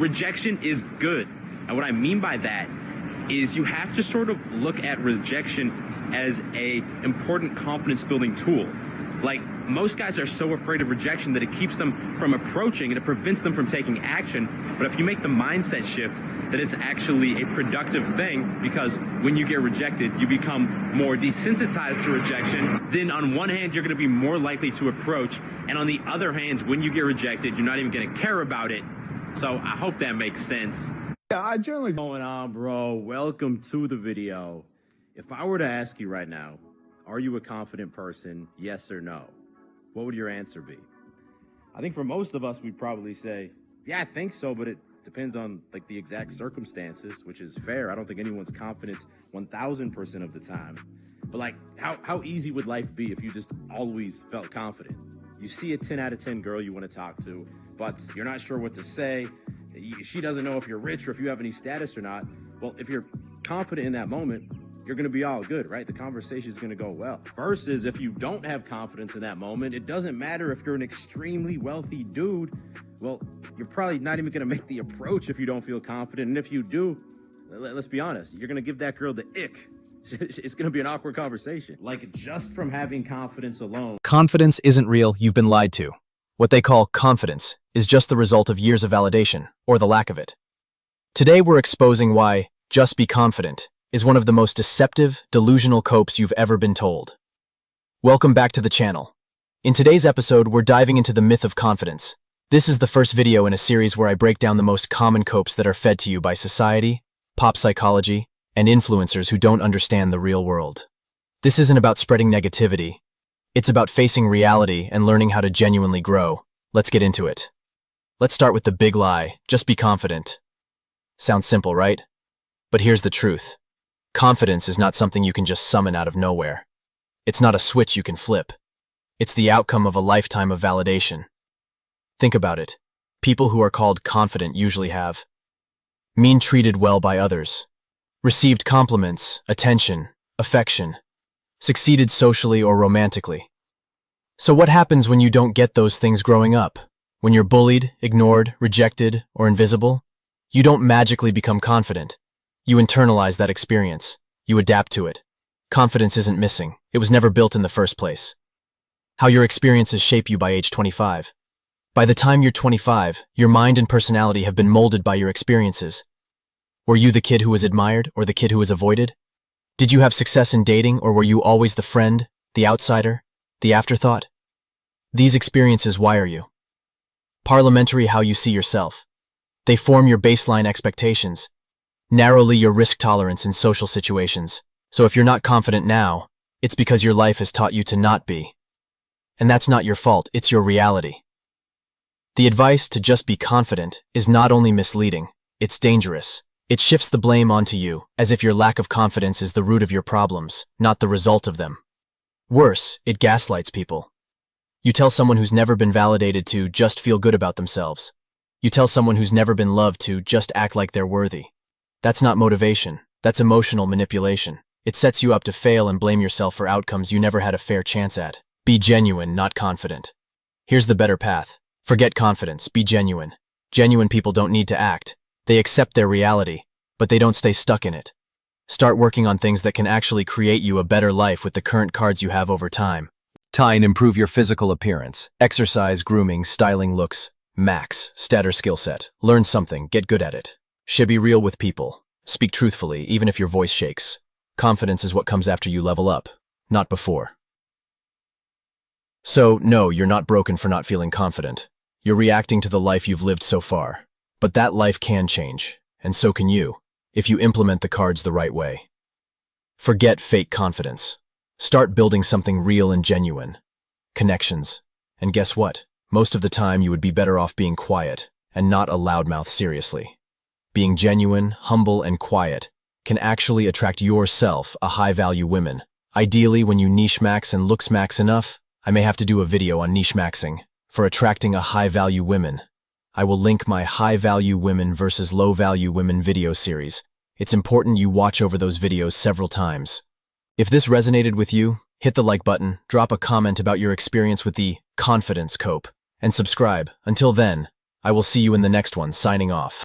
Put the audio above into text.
rejection is good. And what I mean by that is you have to sort of look at rejection as a important confidence building tool. Like, most guys are so afraid of rejection that it keeps them from approaching and it prevents them from taking action. But if you make the mindset shift that it's actually a productive thing, because when you get rejected, you become more desensitized to rejection, then on one hand, you're going to be more likely to approach. And on the other hand, when you get rejected, you're not even going to care about it. So I hope that makes sense. Yeah, I generally Going on, bro? Welcome to the video. If I were to ask you right now, are you a confident person? Yes or no? What would your answer be? I think for most of us, we'd probably say, yeah, I think so, but it depends on like the exact circumstances, which is fair. I don't think anyone's confident 1000% of the time. But like, how easy would life be if you just always felt confident? You see a 10 out of 10 girl you want to talk to, but you're not sure what to say. She doesn't know if you're rich or if you have any status or not. Well, if you're confident in that moment, you're going to be all good, right? The conversation is going to go well. Versus if you don't have confidence in that moment, it doesn't matter if you're an extremely wealthy dude. Well, you're probably not even going to make the approach if you don't feel confident. And if you do, let's be honest, you're going to give that girl the ick. It's going to be an awkward conversation. Like, just from having confidence alone. Confidence isn't real, you've been lied to. What they call confidence is just the result of years of validation, or the lack of it. Today we're exposing why just be confident is one of the most deceptive, delusional copes you've ever been told. Welcome back to the channel. In today's episode, we're diving into the myth of confidence. This is the first video in a series where I break down the most common copes that are fed to you by society, pop psychology, and influencers who don't understand the real world. This isn't about spreading negativity. It's about facing reality and learning how to genuinely grow. Let's get into it. Let's start with the big lie, just be confident. Sounds simple, right? But here's the truth. Confidence is not something you can just summon out of nowhere. It's not a switch you can flip. It's the outcome of a lifetime of validation. Think about it. People who are called confident usually have been treated well by others, received compliments, attention, affection, succeeded socially or romantically. So what happens when you don't get those things growing up? When you're bullied, ignored, rejected, or invisible? You don't magically become confident. You internalize that experience. You adapt to it. Confidence isn't missing. It was never built in the first place. How your experiences shape you by age 25. By the time you're 25, your mind and personality have been molded by your experiences. Were you the kid who was admired or the kid who was avoided? Did you have success in dating or were you always the friend, the outsider, the afterthought? These experiences wire you. Parliamentary how you see yourself. They form your baseline expectations. Narrowly your risk tolerance in social situations. So if you're not confident now, it's because your life has taught you to not be. And that's not your fault, it's your reality. The advice to just be confident is not only misleading, it's dangerous. It shifts the blame onto you, as if your lack of confidence is the root of your problems, not the result of them. Worse, it gaslights people. You tell someone who's never been validated to just feel good about themselves. You tell someone who's never been loved to just act like they're worthy. That's not motivation, that's emotional manipulation. It sets you up to fail and blame yourself for outcomes you never had a fair chance at. Be genuine, not confident. Here's the better path. Forget confidence, be genuine. Genuine people don't need to act. They accept their reality, but they don't stay stuck in it. Start working on things that can actually create you a better life with the current cards you have over time. Time, improve your physical appearance. Exercise, grooming, styling looks. Max, stat or skill set. Learn something, get good at it. Should be real with people. Speak truthfully, even if your voice shakes. Confidence is what comes after you level up, not before. So, no, you're not broken for not feeling confident. You're reacting to the life you've lived so far. But that life can change, and so can you, if you implement the cards the right way. Forget fake confidence. Start building something real and genuine. Connections. And guess what? Most of the time you would be better off being quiet, and not a loudmouth seriously. Being genuine, humble, and quiet can actually attract yourself a high-value women. Ideally, when you niche max and looks max enough, I may have to do a video on niche maxing for attracting a high-value women. I will link my high-value women versus low-value women video series. It's important you watch over those videos several times. If this resonated with you, hit the like button, drop a comment about your experience with the confidence cope, and subscribe. Until then, I will see you in the next one, signing off.